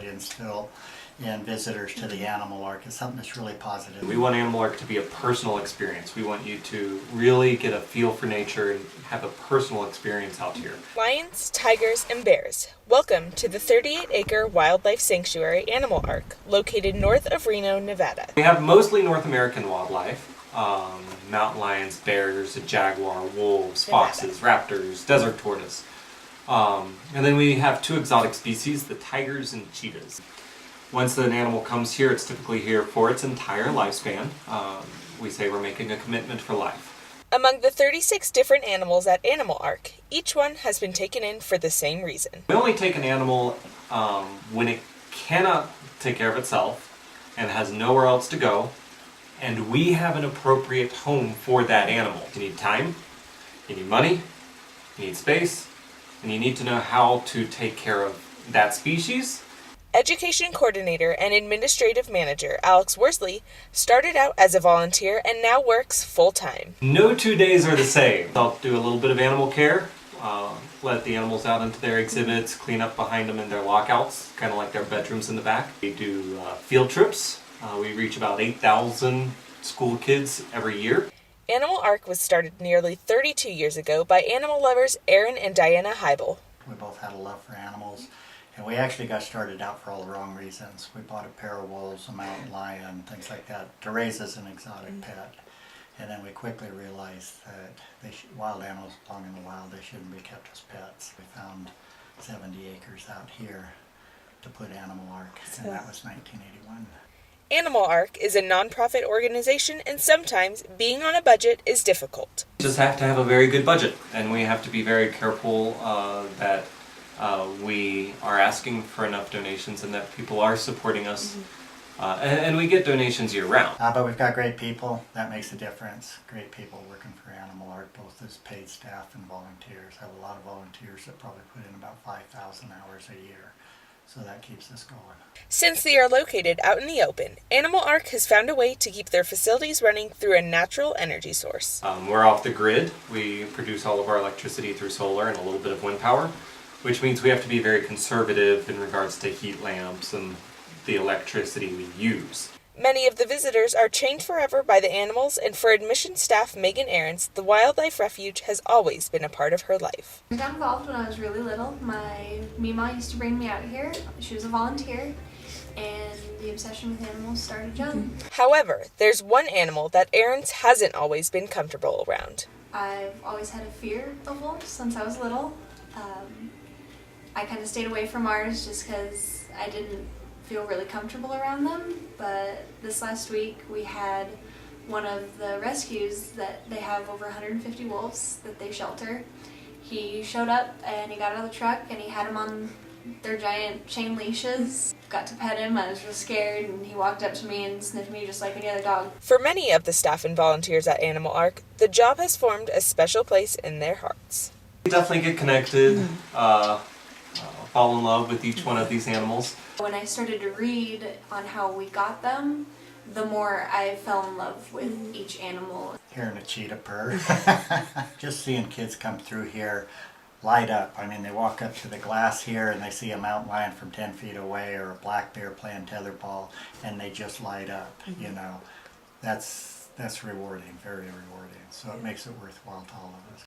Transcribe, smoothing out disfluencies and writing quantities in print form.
to instill in visitors to the Animal Ark is something that's really positive. We want Animal Ark to be a personal experience. We want you to really get a feel for nature and have a personal experience out here. Lions, tigers, and bears. Welcome to the 38-acre wildlife sanctuary Animal Ark, located north of Reno, Nevada. We have mostly North American wildlife. Mountain lions, bears, a jaguar, wolves, foxes, raptors, desert tortoise. And then we have two exotic species, the tigers and cheetahs. Once an animal comes here, it's typically here for its entire lifespan. We say we're making a commitment for life. Among the 36 different animals at Animal Ark, each one has been taken in for the same reason. We only take an animal when it cannot take care of itself and has nowhere else to go, and we have an appropriate home for that animal. You need time, you need money, you need space, and you need to know how to take care of that species. Education coordinator and administrative manager Alex Worsley started out as a volunteer and now works full-time. No 2 days are the same. I'll do a little bit of animal care, let the animals out into their exhibits, clean up behind them in their lockouts, kind of like their bedrooms in the back. We do field trips. We reach about 8,000 school kids every year. Animal Ark was started nearly 32 years ago by animal lovers Aaron and Diana Heibel. We both had a love for animals, and we actually got started out for all the wrong reasons. We bought a pair of wolves, a mountain lion, things like that, to raise as an exotic pet. And then we quickly realized that wild animals belong in the wild. They shouldn't be kept as pets. We found 70 acres out here to put Animal Ark, and that was 1981. Animal Ark is a nonprofit organization, and sometimes being on a budget is difficult. We just have to have a very good budget, and we have to be very careful that we are asking for enough donations and that people are supporting us. And we get donations year-round. But we've got great people. That makes a difference. Great people working for Animal Ark, both as paid staff and volunteers. I have a lot of volunteers that probably put in about 5,000 hours a year. So that keeps us going. Since they are located out in the open, Animal Ark has found a way to keep their facilities running through a natural energy source. We're off the grid. We produce all of our electricity through solar and a little bit of wind power, which means we have to be very conservative in regards to heat lamps and the electricity we use. Many of the visitors are chained forever by the animals, and for admission staff Megan Ahrens, the Wildlife Refuge has always been a part of her life. I got involved when I was really little. My Mima used to bring me out here. She was a volunteer, and the obsession with animals started young. However, there's one animal that Ahrens hasn't always been comfortable around. I've always had a fear of wolves since I was little. I kind of stayed away from ours just because I didn't feel really comfortable around them, but this last week we had one of the rescues that they have over 150 wolves that they shelter. He showed up and he got out of the truck and he had them on their giant chain leashes. Got to pet him. I was real scared, and he walked up to me and sniffed me just like any other dog. For many of the staff and volunteers at Animal Ark, the job has formed a special place in their hearts. We definitely get connected, fall in love with each one of these animals. When I started to read on how we got them, the more I fell in love with each animal. Hearing a cheetah purr. Just seeing kids come through here light up. I mean, they walk up to the glass here and they see a mountain lion from 10 feet away or a black bear playing tetherball, and they just light up, you know. That's rewarding, very rewarding. So it makes it worthwhile to all of us.